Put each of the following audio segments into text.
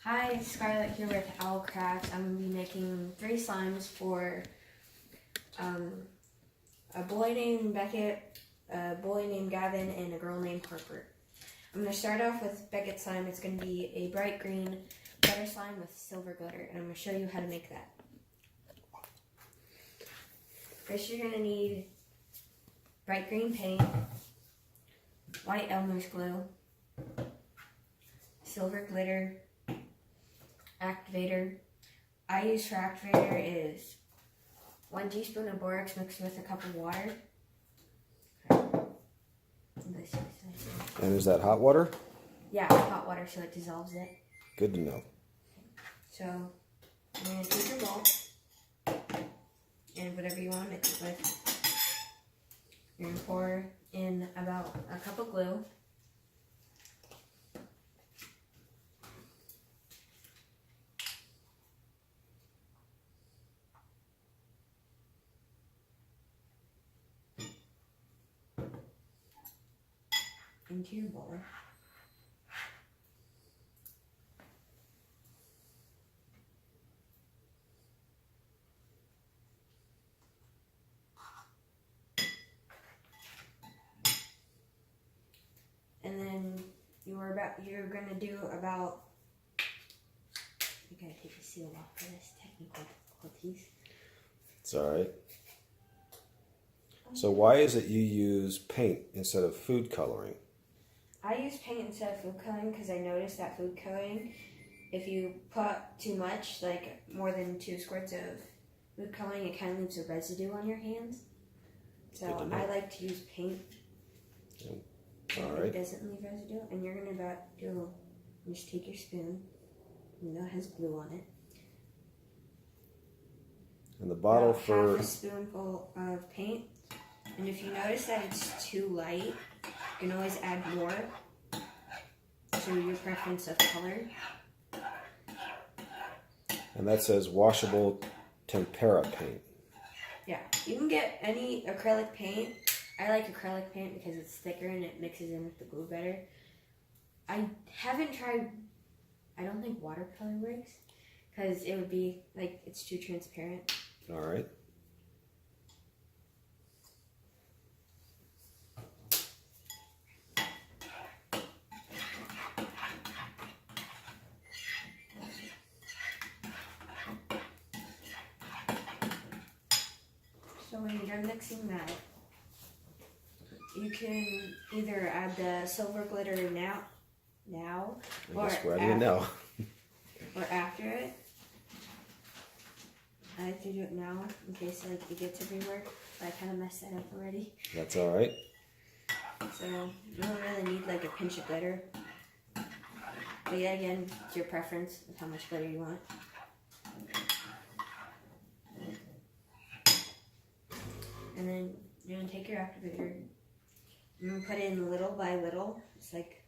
Hi, Scarlett here with OwlCrafts. I'm going to be making 3 slimes for a boy named Beckett, a boy named Gavin, and a girl named Harper. I'm going to start off with Beckett's slime. It's going to be a bright green glitter slime with silver glitter, and I'm going to show you how to make that. First, you're going to need bright green paint, white Elmer's glue, silver glitter, activator. I use for activator is 1 teaspoon of borax mixed with a cup of water. And is that hot water? Yeah, hot water so it dissolves it. Good to know. So I'm going to take your bowl and whatever you want to mix it with. You're going to pour in about a cup of glue. Into your bowl. And then you're gonna do about, you gotta take the seal off for this technical difficulties. It's alright. So why is it you use paint instead of food coloring? I use paint instead of food coloring because I noticed that food coloring, if you put too much, like more than 2 squirts of food coloring, it kind of leaves a residue on your hands. So I like to use paint. Alright. It doesn't leave residue. And you're going to just take your spoon, even though it has glue on it. And the bottle about for... half a spoonful of paint. And if you notice that it's too light, you can always add more to your preference of color. And that says washable tempera paint. Yeah, you can get any acrylic paint. I like acrylic paint because it's thicker and it mixes in with the glue better. I haven't tried, I don't think watercolor works because it would be like, it's too transparent. Alright. So when you're done mixing that, you can either add the silver glitter now, I guess we're adding it now. or after it. I like to do it now in case like it gets everywhere. But I kind of messed that up already. That's alright. So you don't really need like a pinch of glitter. But yeah, again, it's your preference of how much glitter you want. And then you're going to take your activator, you're going to put it in little by little, it's like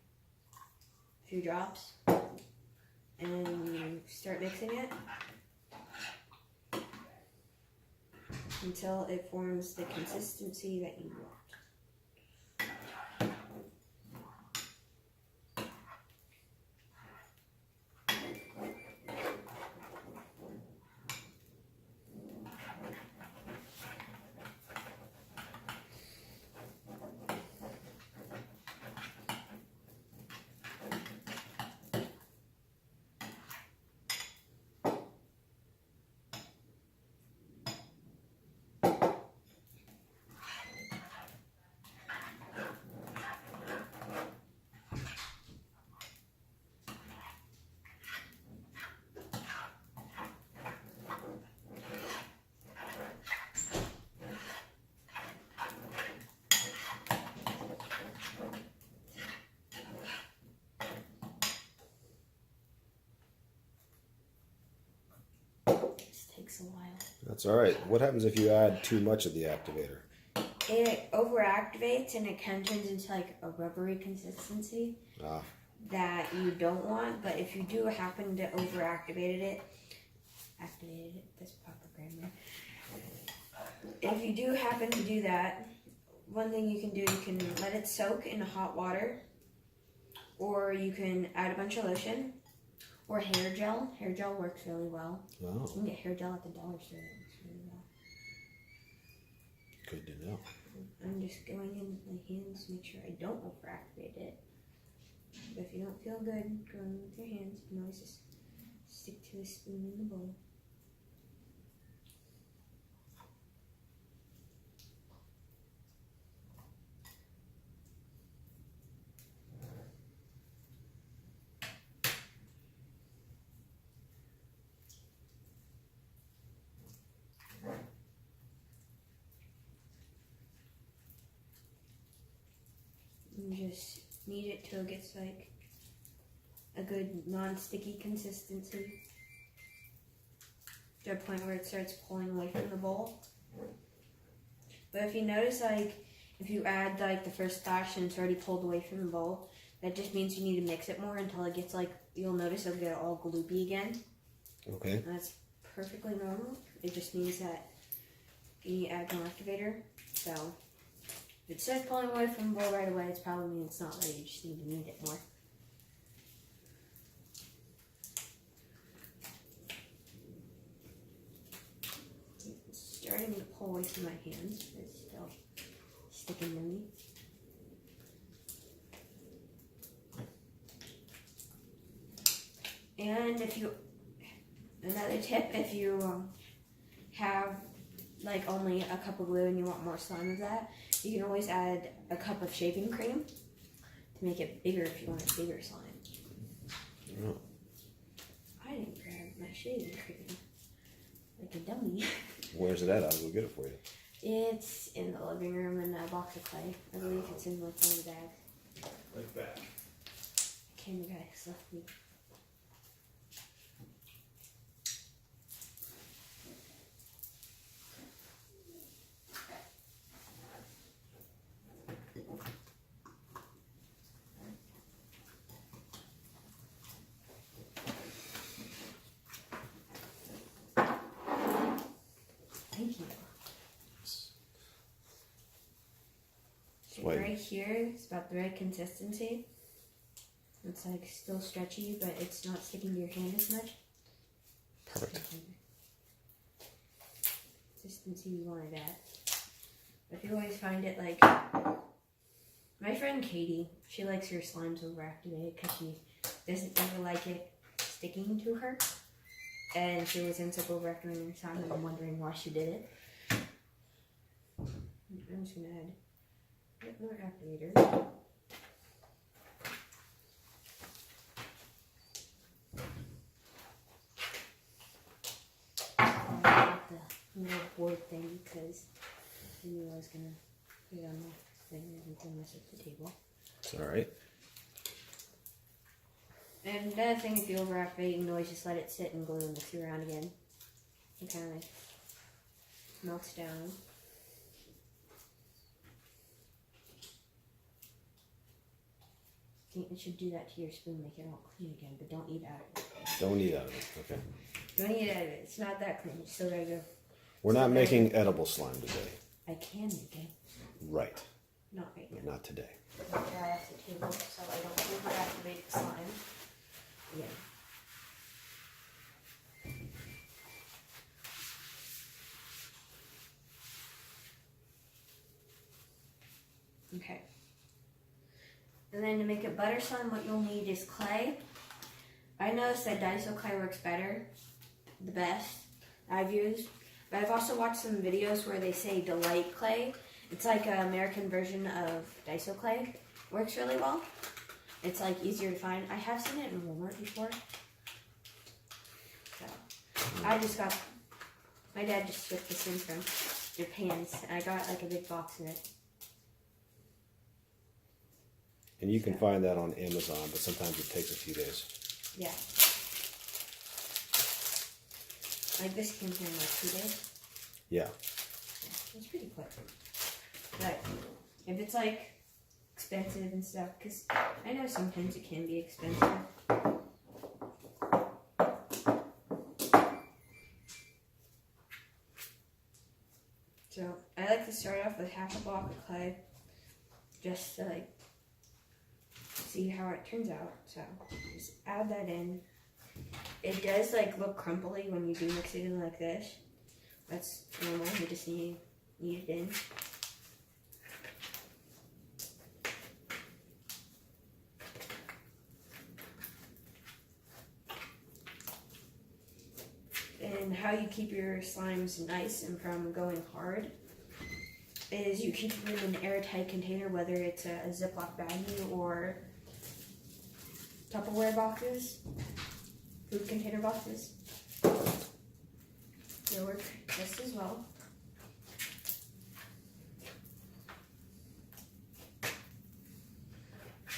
a few drops, and you start mixing it until it forms the consistency that you want. Takes a while. That's alright. What happens if you add too much of the activator? It overactivates and it kind of turns into like a rubbery consistency that you don't want. But if you do happen to activated it, that's proper grammar. If you do happen to do that, one thing you can do, you can let it soak in hot water, or you can add a bunch of lotion, Or hair gel. Hair gel works really well. Oh. You can get hair gel at the dollar store. It works really well. Good to know. I'm just going in with my hands to make sure I don't overactivate it. But if you don't feel good going with your hands, you can always just stick to a spoon in the bowl. You just knead it till it gets like a good non-sticky consistency to a point where it starts pulling away from the bowl. But if you notice, like, if you add like the first splash and it's already pulled away from the bowl, that just means you need to mix it more until it gets like, you'll notice it'll get all gloopy again. Okay. And that's perfectly normal. It just means that you need to add more activator. So if it starts pulling away from the bowl right away, it's probably means it's not ready. You just need to knead it more. It's starting to pull away from my hands, but it's still sticking to me. And another tip, if you have like only a cup of glue and you want more slime of that, you can always add a cup of shaving cream to make it bigger if you want a bigger slime. Oh. I didn't grab my shaving cream like a dummy. Where's it at? I'll go get it for you. It's in the living room in a box of clay. I believe it's in like one of the bags. Like that. Camera guy left me. Thank you. So Wait. right here, it's about the right consistency. It's like still stretchy, but it's not sticking to your hand as much. Perfect. Consistency you want it at. But if you always find it like, my friend Katie, she likes her slimes overactivated because she doesn't ever like it sticking to her. And she always ends up overactivating her slime, and I'm wondering why she did it. I'm just gonna add a bit more activator. I got the little board thing because I knew I was gonna put it on the thing and then mess up the table. It's alright. And another thing, if you overactivate, you can always just let it sit and glue and mix it around again. It kind of melts down. It should do that to your spoon, make it all clean again, but don't eat out of it. Don't eat out of it. Okay. Don't eat out of it. It's not that clean. You still gotta go. We're not making edible slime today. I can make it. Right. Not right now. But not today. I'll dry off the table so I don't overactivate the slime. Yeah. Okay. And then to make it butter slime, what you'll need is clay. I noticed that daiso clay works better, the best I've used. But I've also watched some videos where they say Delight clay. It's like an American version of daiso clay. Works really well. It's like easier to find. I have seen it in Walmart before. So I just got, my dad just shipped this in from Japan's, and I got like a big box of it. And you can find that on Amazon, but sometimes it takes a few days. Yeah. Like this came here in like 2 days. Yeah. It's pretty quick. But if it's like expensive and stuff, because I know sometimes it can be expensive. So I like to start off with half a block of clay, just to like see how it turns out. So just add that in. It does like look crumply when you do mix it in like this. That's normal. You just need it in. And how you keep your slimes nice and from going hard is you keep them in an airtight container, whether it's a Ziploc baggie or Tupperware boxes, food container boxes. They'll work just as well.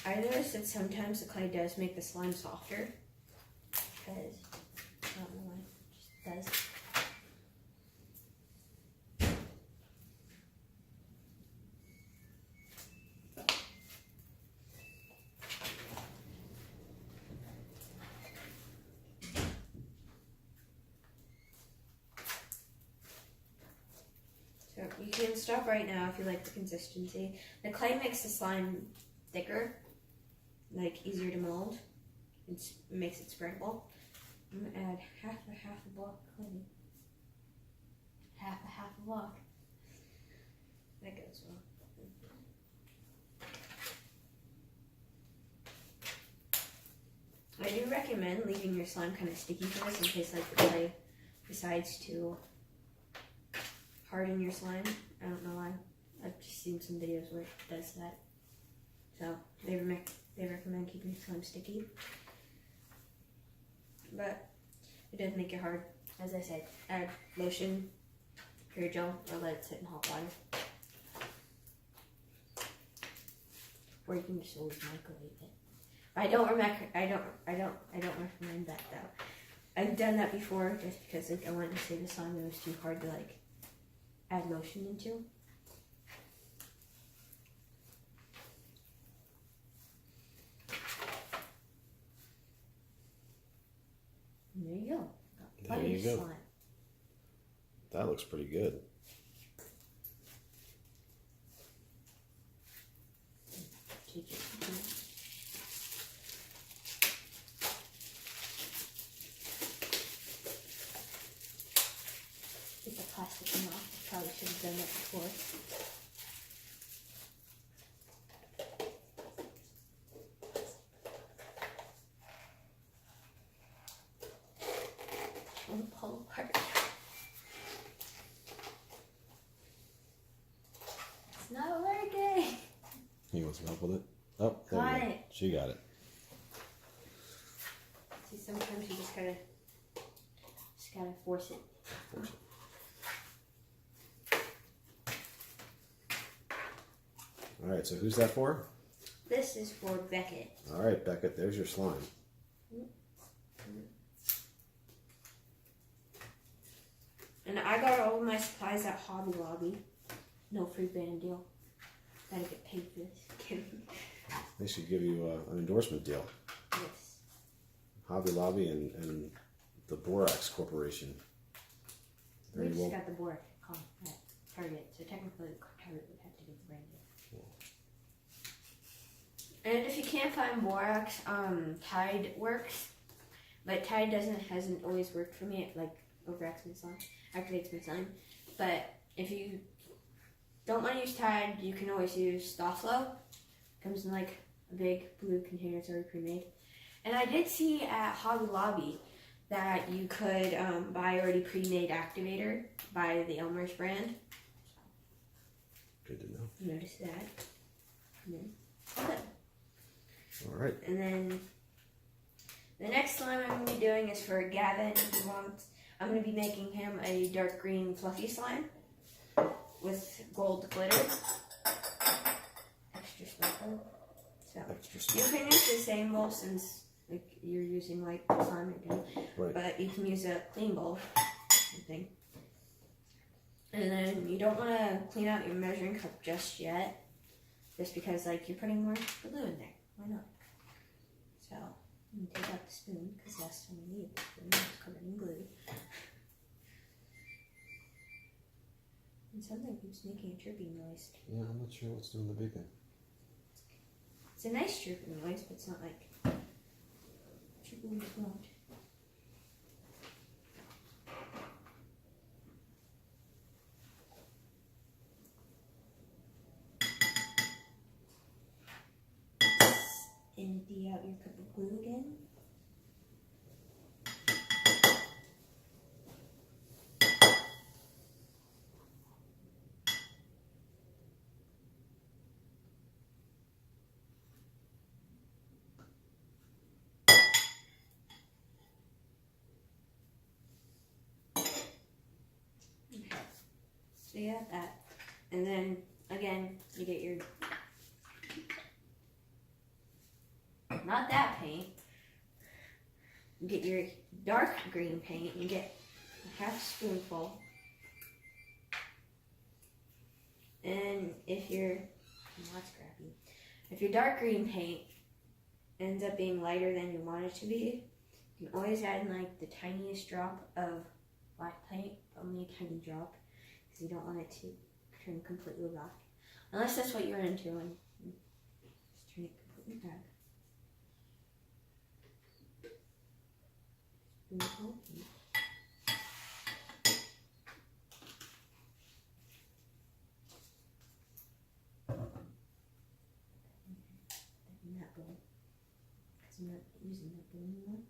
I noticed that sometimes the clay does make the slime softer, because I don't know why, it just does. So you can stop right now if you like the consistency. The clay makes the slime thicker, like easier to mold. It makes it spreadable. I'm gonna add half a block of clay. Half a block. That goes well. I do recommend leaving your slime kind of sticky for this in case like the clay decides to harden your slime. I don't know why. I've just seen some videos where it does that. So they recommend keeping your slime sticky. But it does make it hard. As I said, add lotion, hair gel, or let it sit in hot water. Or you can just always microwave it. I don't recommend that though. I've done that before just because like I wanted to save the slime. It was too hard to like add lotion into. And there you go. Got There you go. slime. That looks pretty good. Get the plastic thing off. Probably should have done that before. Won't pull apart. It's not working. You want some help with it? Oh, there Got we go. it. She got it. See, sometimes you just gotta force it. Force it. All right, so who's that for? This is for Beckett. All right, Beckett, there's your slime. And I got all of my supplies at Hobby Lobby. No free band deal. Gotta get paid for this. Kidding. They should give you an endorsement deal. Yes. Hobby Lobby and the Borax Corporation. We just got the board at Target, so technically Target would have to get the brand deal. And if you can't find borax, Tide works, but Tide hasn't always worked for me. It like overactivates my slime. But if you don't want to use Tide, you can always use Stofflo. Comes in like a big blue container. It's already pre-made. And I did see at Hobby Lobby that you could buy already pre-made activator by the Elmer's brand. Good to know. Notice that. And then, good. All right. And then the next slime I'm going to be doing is for Gavin. I'm going to be making him a dark green fluffy slime with gold glitter. Extra sparkle. So Extra you can use the same bowl since like you're using like slime again, Right. but you can use a clean bowl. Something. And then you don't want to clean out your measuring cup just yet, just because like you're putting more glue in there. Why not? So I'm gonna take out the spoon because last time we needed the spoon, it was covered in glue. And something keeps making a chirping noise. Yeah, I'm not sure what's doing the big thing. It's a nice chirping noise, but it's not like chirping is not. empty out your cup of glue again. So you have that. And then, again, you get your, not that paint, you get your dark green paint, you get a half spoonful. And if your, that's crappy, if your dark green paint ends up being lighter than you want it to be, you can always add in like the tiniest drop of black paint, only a tiny drop, because you don't want it to turn completely black. Unless that's what you're into, and just turn it completely black. Spoonful. In that bowl, because I'm not using that bowl anymore.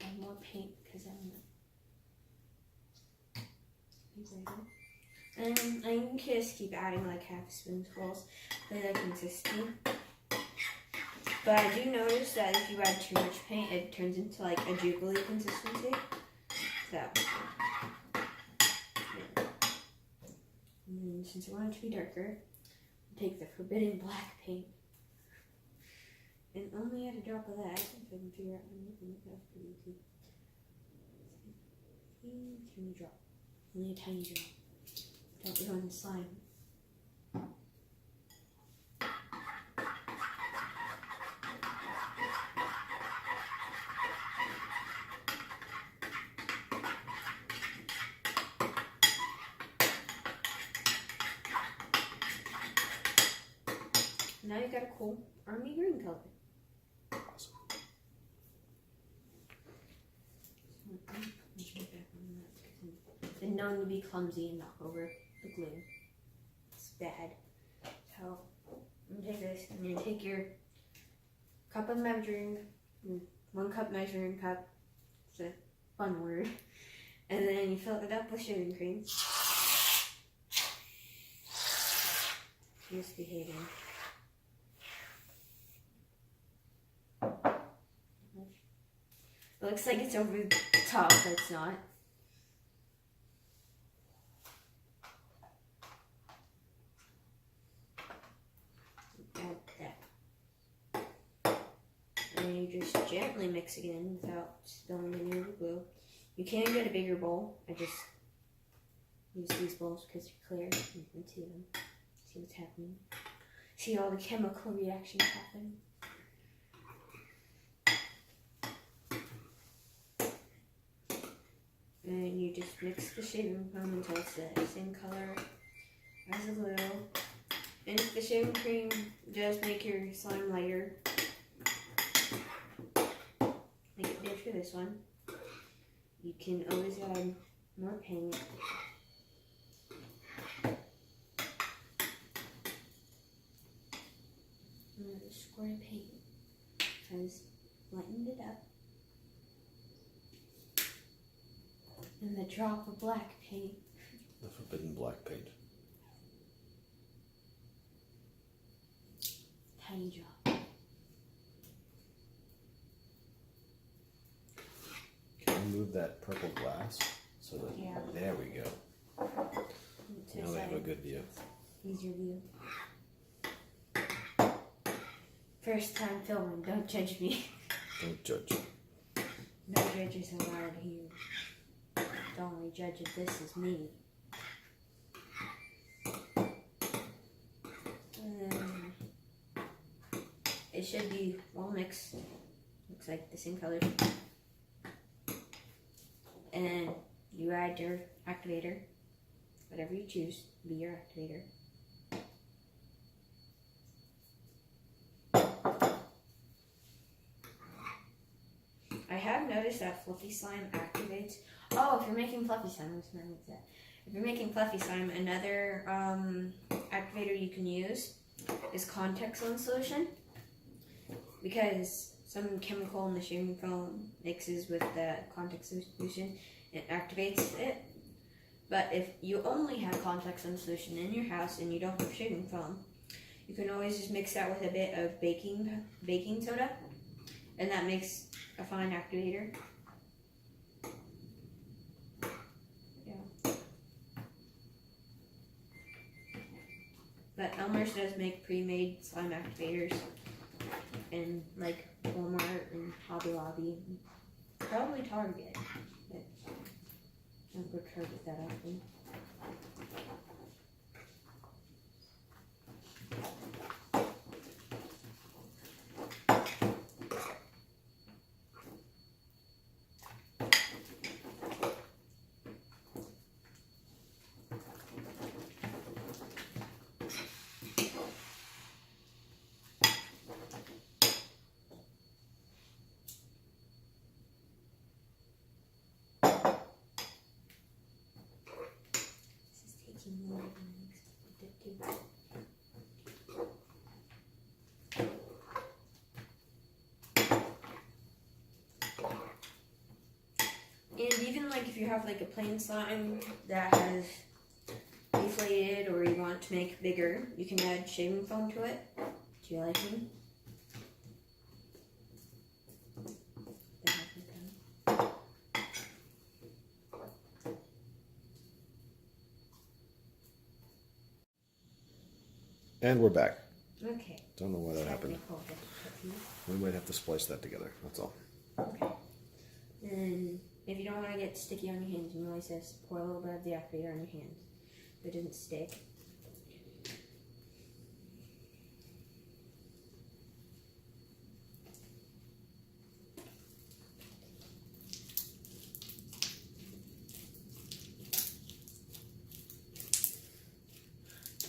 Add more paint because I'm not. And I can just keep adding like half spoonfuls for the consistency. But I do notice that if you add too much paint, it turns into like a jiggly consistency. So, yeah. And then since I want it to be darker, I'll take the forbidden black paint and only add a drop of that. I think I can figure out how to make that pretty easy. Tiny drop. Only a tiny drop. Don't ruin the slime. Now you got a cool army green color. Awesome. Been known to be clumsy and knock over the glue. It's bad. So I'm gonna take this. I'm gonna take your cup of measuring, 1 cup measuring cup. It's a fun word. And then you fill it up with shaving cream. Misbehaving. It looks like it's over the top, but it's not. Add that. And you just gently mix it in without spilling any of the glue. You can get a bigger bowl. I just use these bowls because they're clear. You can see them. See what's happening. See all the chemical reactions happen. And you just mix the shaving foam until it's the same color as the glue. And if the shaving cream does make your slime lighter, like it did for this one, you can always add more paint. Another squirt of paint has lightened it up. And the drop of black paint. The forbidden black paint. Tiny drop. Can we move that purple glass so that there we go. Now we have a good view. Easier view. First time filming, don't judge me. Don't judge. No judges allowed here. The only judge of this is me. It should be well mixed. Looks like the same color. And you add your activator. Whatever you choose, be your activator. I have noticed that fluffy slime activates. Oh, if you're making fluffy slime, what's my name? If you're making fluffy slime, another activator you can use is contact lens solution, because some chemical in the shaving foam mixes with the contact solution, it activates it. But if you only have contact lens solution in your house and you don't have shaving foam, you can always just mix that with a bit of baking soda, and that makes a fine activator. Yeah. But Elmer's does make pre-made slime activators in like Walmart and Hobby Lobby, probably Target. But I don't go to Target that often. More than I expected it to. And even like if you have like a plain slime that has deflated or you want to make bigger, you can add shaving foam to it. Do you like me? And we're back. Okay. Don't know why that happened. We might have to splice that together, that's all. Okay. And if you don't want to get sticky on your hands, you can always just pour a little bit of the activator on your hands so it doesn't stick.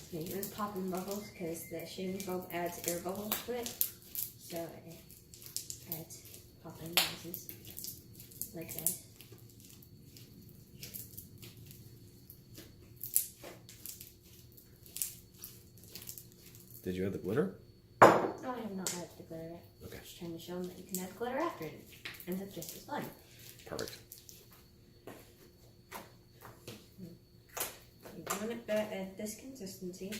Okay, you're going to pop in bubbles because the shaving foam adds air bubbles to it. So it adds popping noises like that. Did you add the glitter? No, I have not added the glitter yet. Okay. Just trying to show them that you can add glitter after it. Ends up just as fun. Perfect. You want it at this consistency.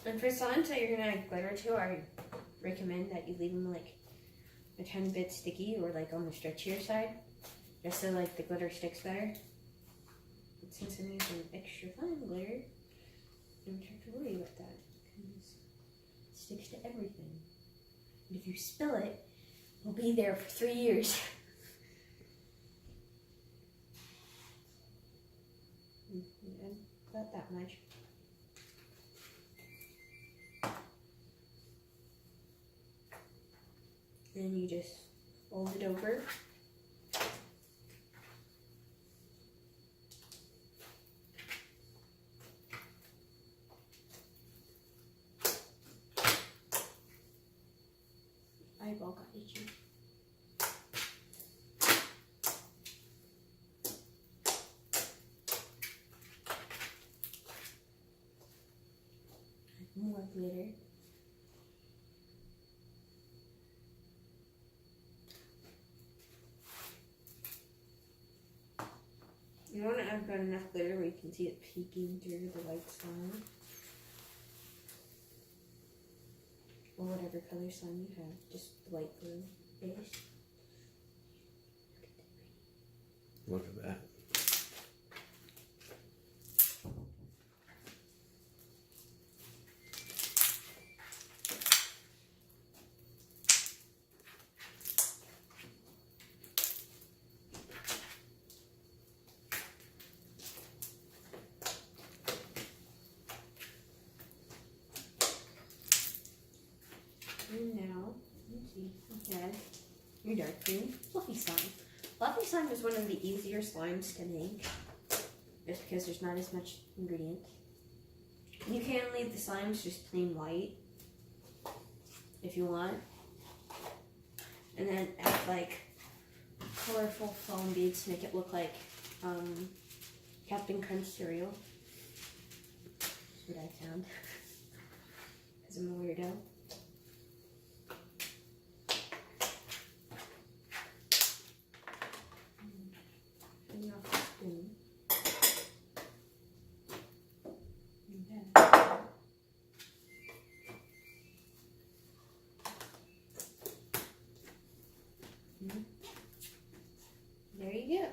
And for slimes that you're going to add glitter to, I recommend that you leave them like a tiny bit sticky or like on the stretchier side, just so like the glitter sticks better. But since I'm using extra fine glitter, you don't have to worry about that because it sticks to everything. And if you spill it, it'll be there for 3 years. About that much. And you just fold it over. Eyeball got itchy. More glitter. You want to have got enough glitter where you can see it peeking through the white slime. Or whatever color slime you have, just white glue base. Look at that. And now, let's see, okay, your dark green fluffy slime. Fluffy slime is one of the easier slimes to make, just because there's not as much ingredient. You can leave the slimes just plain white, if you want. And then after like colorful foam beads to make it look like Captain Crunch cereal. That's what I found. Because I'm a weirdo. Bring off the spoon. There you go.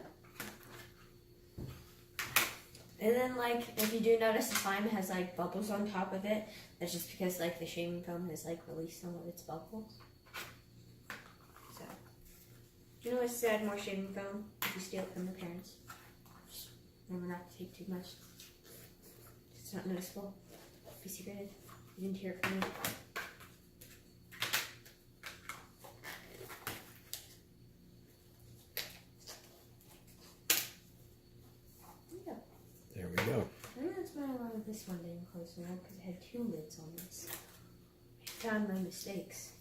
And then, like, if you do notice the slime has like bubbles on top of it, that's just because like the shaving foam has like released some of its bubbles. So, you know what's to add more shaving foam if you steal it from your parents? Just remember not to take too much. It's not noticeable. Be secretive. You didn't hear it from me. There we go. I think that's why I wanted this one didn't close enough, because it had 2 lids on this. I found my mistakes.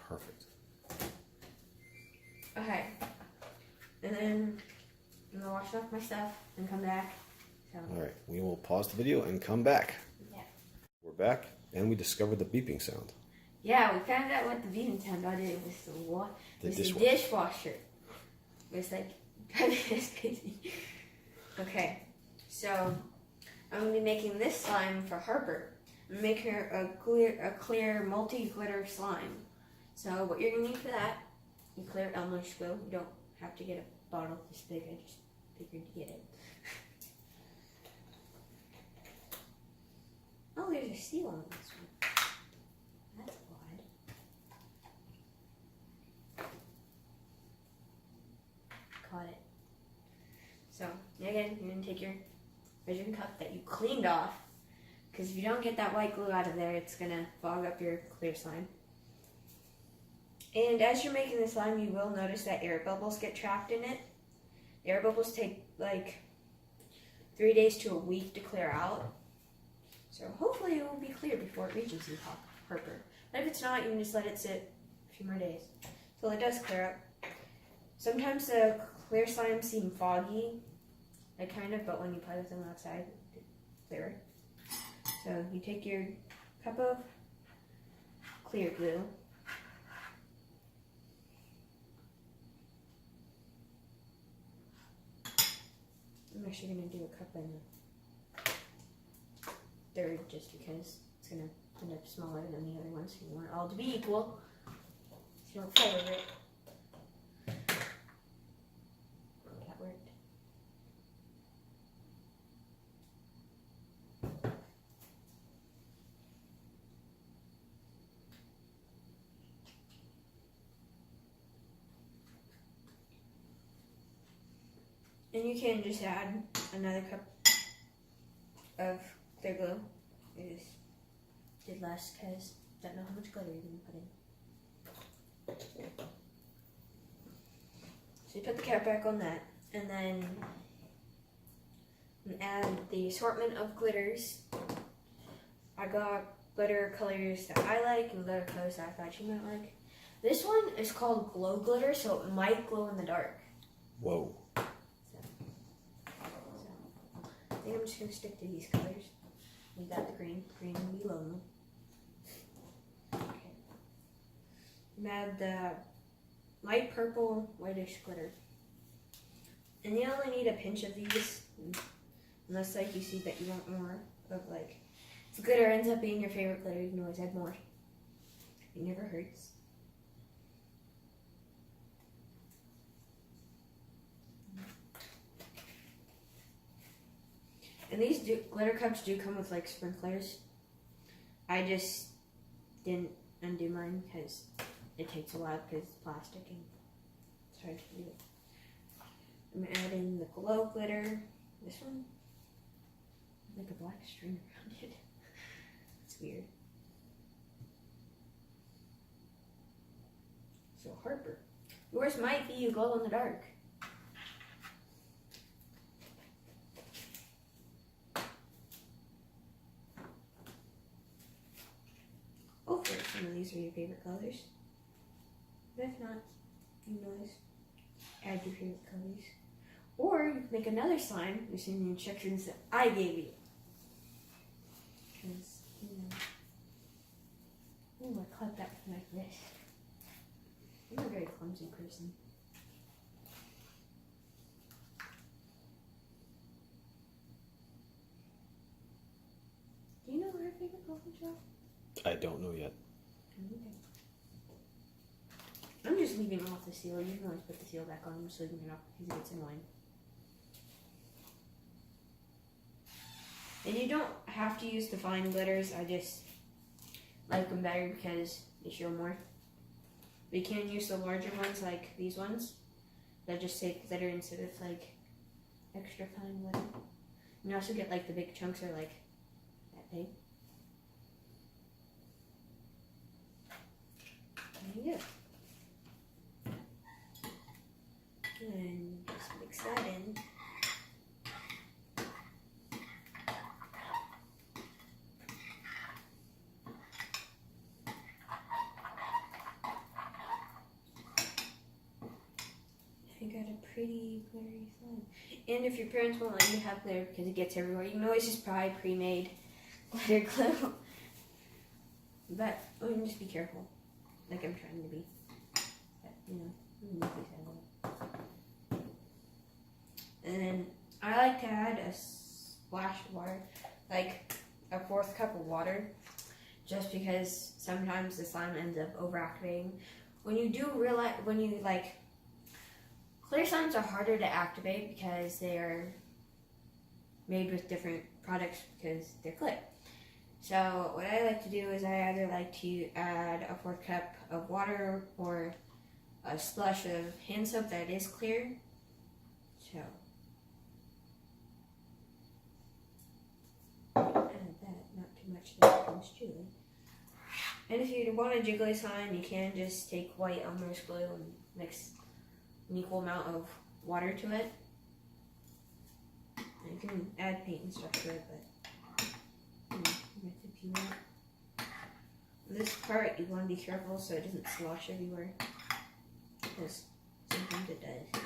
Perfect. Okay. And then I'm gonna wash off my stuff and come back. So. All right, we will pause the video and come back. Yeah. We're back, and we discovered the beeping sound. Yeah, we found out what the beeping sound was. It was the dishwasher. It was like crazy. Okay, so I'm gonna be making this slime for Harper. I'm gonna make her a clear multi-glitter slime. So what you're gonna need for that, you clear Elmer's glue. You don't have to get a bottle this big. I just figured to get it. Oh, there's a seal on this one. That's odd. Caught it. So, again, you're going to take your measuring cup that you cleaned off, because if you don't get that white glue out of there, it's going to fog up your clear slime. And as you're making the slime, you will notice that air bubbles get trapped in it. Air bubbles take like 3 days to a week to clear out. So hopefully it will be clear before it reaches you, Harper. But if it's not, you can just let it sit a few more days till it does clear up. Sometimes the clear slimes seem foggy, like kind of, but when you play with them outside, it's clearer. So you take your cup of clear glue. I'm actually going to do a cup in the third just because it's going to end up smaller than the other one, so you want it all to be equal so you don't fall over it. That worked. And you can just add another cup of clear glue. I just did less because I don't know how much glitter you're going to put in. So you put the cap back on that, and then add the assortment of glitters. I got glitter colors that I like and glitter colors that I thought you might like. This one is called glow glitter, so it might glow in the dark. Whoa. I think I'm just going to stick to these colors. We got the green. Green will be lonely. Okay. And add the light purple, whitish glitter. And you only need a pinch of these, unless like you see that you want more of like, if glitter ends up being your favorite glitter, you can always add more. It never hurts. And these glitter cups do come with like sprinklers. I just didn't undo mine because it takes a while because it's plastic and it's hard to do it. I'm adding the glow glitter. This one, like a black string around it. It's weird. So Harper, yours might be a glow in the dark. these are your favorite colors. But if not, you can always add your favorite colors. Or you can make another slime using the instructions that I gave you. Because, I'm going to cut that with my wrist. I'm a very clumsy person. Do you know our favorite coffee shop? I don't know yet. Okay. I'm just leaving off the seal. You can always put the seal back on. I'm just leaving it off because it gets annoying. And you don't have to use the fine glitters. I just like them better because they show more. But you can use the larger ones like these ones that just say glitter instead of like extra fine glitter. You also get like the big chunks are like that big. There you go. And just mix that in. You got a pretty glittery slime. And if your parents won't let you have glitter because it gets everywhere, you can always just buy pre-made glitter glue. But just be careful, like I'm trying to be. But, and then I like to add a splash of water, like a 1/4 cup of water, just because sometimes the slime ends up overactivating. When you do realize, clear slimes are harder to activate because they are made with different products because they're clear. So what I like to do is I either like to add a 1/4 cup of water or a splash of hand soap that is clear. So add that, not too much that it becomes chewy. And if you want a jiggly slime, you can just take white Elmer's glue and mix an equal amount of water to it. And you can add paint and stuff to it, but if you want. This part you want to be careful so it doesn't slosh everywhere, because sometimes it does.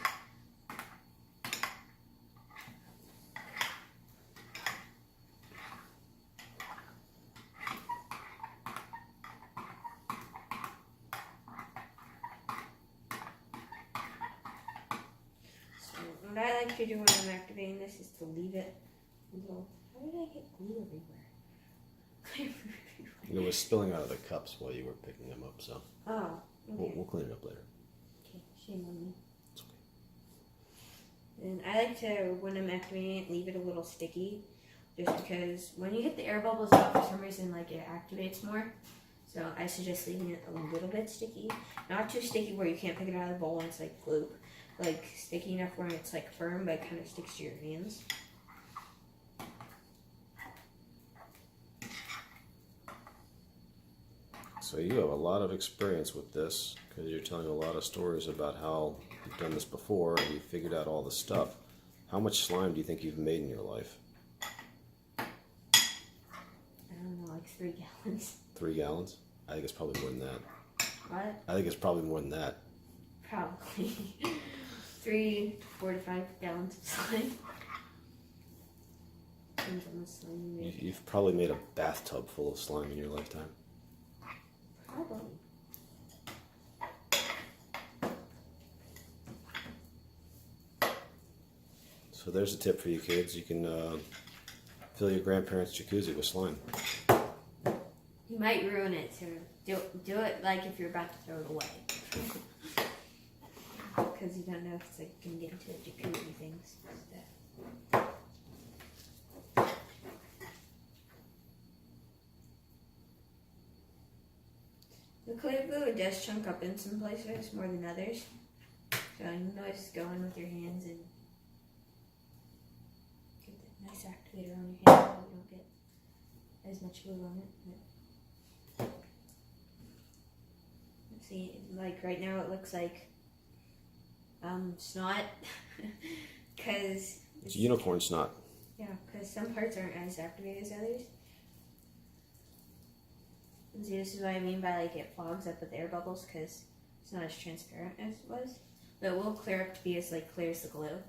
What I like to do when I'm activating this is to leave it a little. How did I get glue everywhere? It was spilling out of the cups while you were picking them up, so. Oh, okay. We'll clean it up later. Okay, shame on me. It's okay. And I like to, when I'm activating it, leave it a little sticky, just because when you get the air bubbles out, for some reason, like it activates more. So I suggest leaving it a little bit sticky, not too sticky where you can't pick it out of the bowl and it's like glue. Like sticky enough where it's like firm, but it kind of sticks to your hands. So you have a lot of experience with this because you're telling a lot of stories about how you've done this before and you figured out all the stuff. How much slime do you think you've made in your life? I don't know, like 3 gallons. 3 gallons? I think it's probably more than that. What? I think it's probably more than that. Probably. 3 to 4 to 5 gallons of slime. Depends on the slime you make. You've probably made a bathtub full of slime in your lifetime. Probably. So there's a tip for you kids. You can fill your grandparents' jacuzzi with slime. You might ruin it, so do it like if you're about to throw it away. Because you don't know if it's like going to get into the jacuzzi things. The clear glue, it does chunk up in some places more than others. So you can always go in with your hands and get that nice activator on your hand so you don't get as much glue on it. Let's see, like right now it looks like snot. Because it's unicorn snot. Yeah, because some parts aren't as activated as others. And see, this is what I mean by like it fogs up with air bubbles because it's not as transparent as it was. But it will clear up to be as like clear as the glue.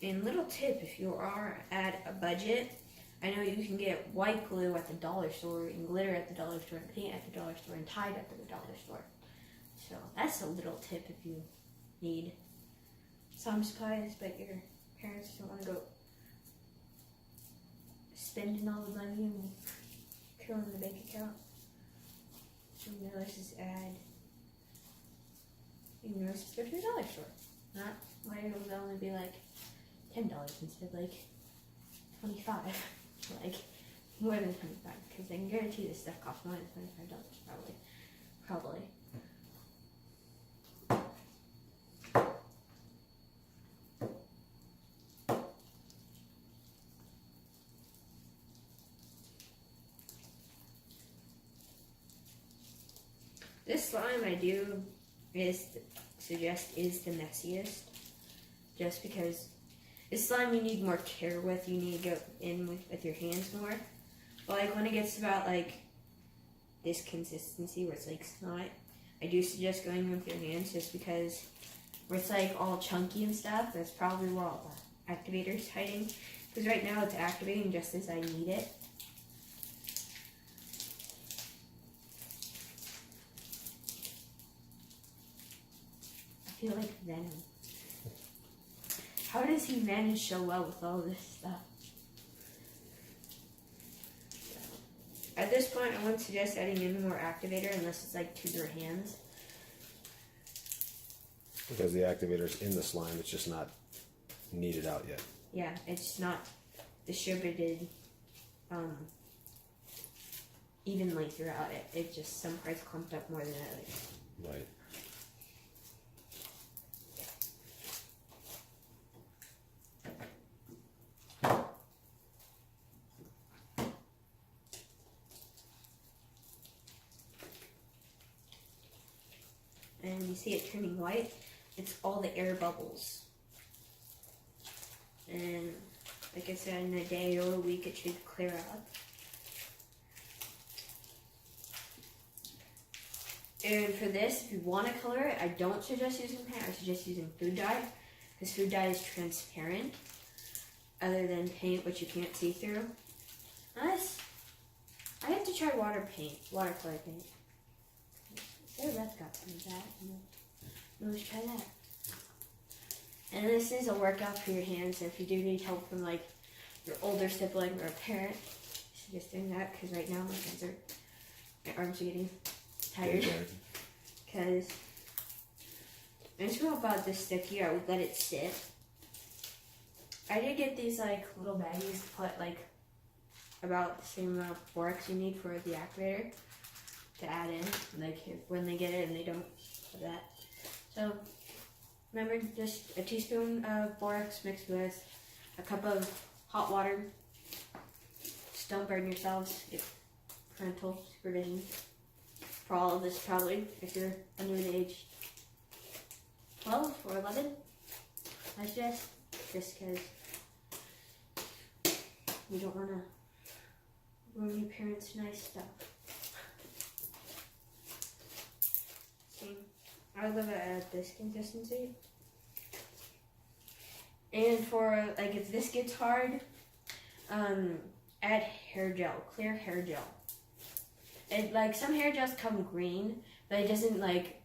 And little tip, if you are at a budget, I know you can get white glue at the dollar store and glitter at the dollar store and paint at the dollar store and Tide at the dollar store. So that's a little tip if you need some supplies, but your parents don't want to go spending all the money and killing the bank account. So let's just add, you can just go to the dollar store. Not why it will only be like $10 instead of like $25. Like more than $25, because I can guarantee this stuff costs more than $25 probably. This slime I do suggest is the messiest, just because this slime you need more care with. You need to go in with your hands more. But like when it gets about like this consistency where it's like snot, I do suggest going in with your hands, just because where it's like all chunky and stuff, that's probably where all the activator's hiding. Because right now it's activating just as I need it. I feel like venom. How does he manage so well with all this stuff? At this point, I wouldn't suggest adding any more activator unless it's like to your hands. Because the activator's in the slime, it's just not kneaded out yet. Yeah, it's not distributed evenly throughout it. It just, some parts clumped up more than others. Right. And you see it turning white, it's all the air bubbles. And like I said, in a day or a week it should clear out. And for this, if you want to color it, I don't suggest using paint, I suggest using food dye. Because food dye is transparent, other than paint, which you can't see through. Unless, I have to try watercolor paint. There, that's got some of that. Let's try that. And this is a workout for your hands. So if you do need help from like your older sibling or a parent, suggest doing that, because right now my arms are getting tired. Because I just feel about this sticky. I would let it sit. I did get these like little baggies to put like about the same amount of borax you need for the activator to add in, like when they get it and they don't have that. So remember, just a teaspoon of borax mixed with a cup of hot water. Just don't burn yourselves. Get parental supervision for all of this, probably, if you're under the age 12 or 11. I suggest, just because you don't want to ruin your parents' nice stuff. I would love it at this consistency. And for, like, if this gets hard, add hair gel, clear hair gel. It, like, some hair gels come green, but it doesn't, like,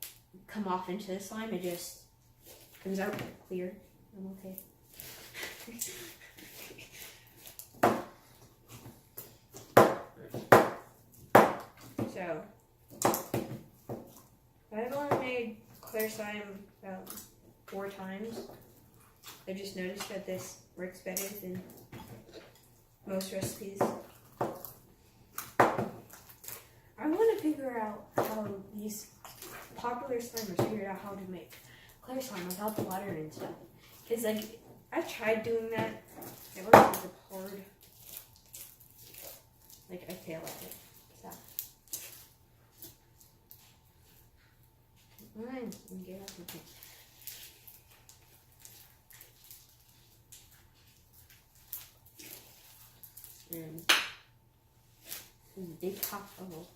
come off into the slime. It just comes out clear. I'm okay. So, I've only made clear slime about 4 times. I just noticed that this works better than most recipes. I want to figure out how these popular slimers figured out how to make clear slime without the water and stuff. Because, like, I've tried doing that. It wasn't so hard. Like, I fail at it. So. Alright, get up with it. pop bubble.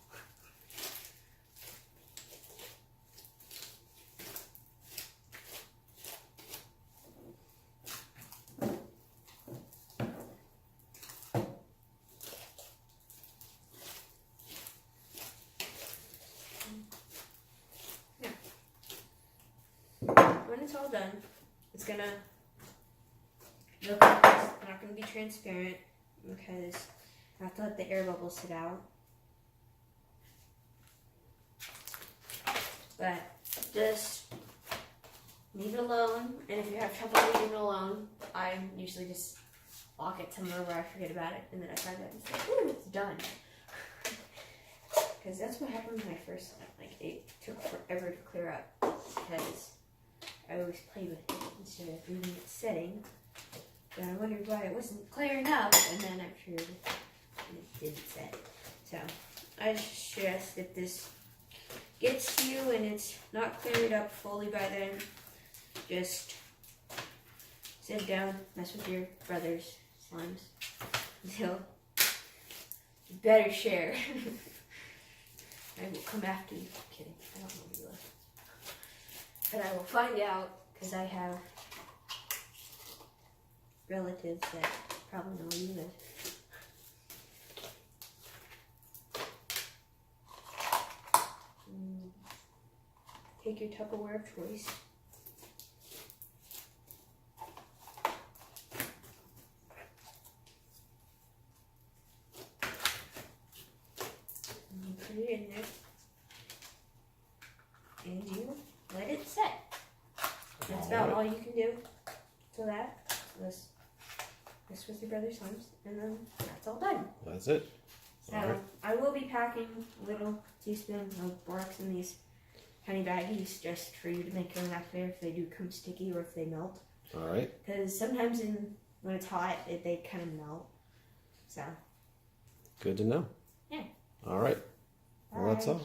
When it's all done, it's gonna look like this. It's not gonna be transparent because I have to let the air bubbles sit out. But just leave it alone, and if you have trouble leaving it alone, I usually just lock it somewhere where I forget about it, and then I find it and say, ooh, it's done. Because that's what happened when I first, like, it took forever to clear up, because I always played with it instead of leaving it setting. And I wondered why it wasn't clearing up, and then I figured it didn't set. So, I suggest if this gets to you and it's not cleared up fully by then, just sit down, mess with your brother's slimes until you better share. I will come after you. Kidding, I don't know who you are. But I will find out, because I have relatives that probably know where you live. Take your Tupperware of choice. And you put it in there. And you let it set. That's about all you can do to that. This with your brother's slimes, and then that's all done. That's it. So I will be packing a little teaspoon of borax in these tiny baggies just for you to make your own activator if they do come sticky or if they melt. All right. Because sometimes when it's hot, they kind of melt. So. Good to know. Yeah. All right. Well, that's all.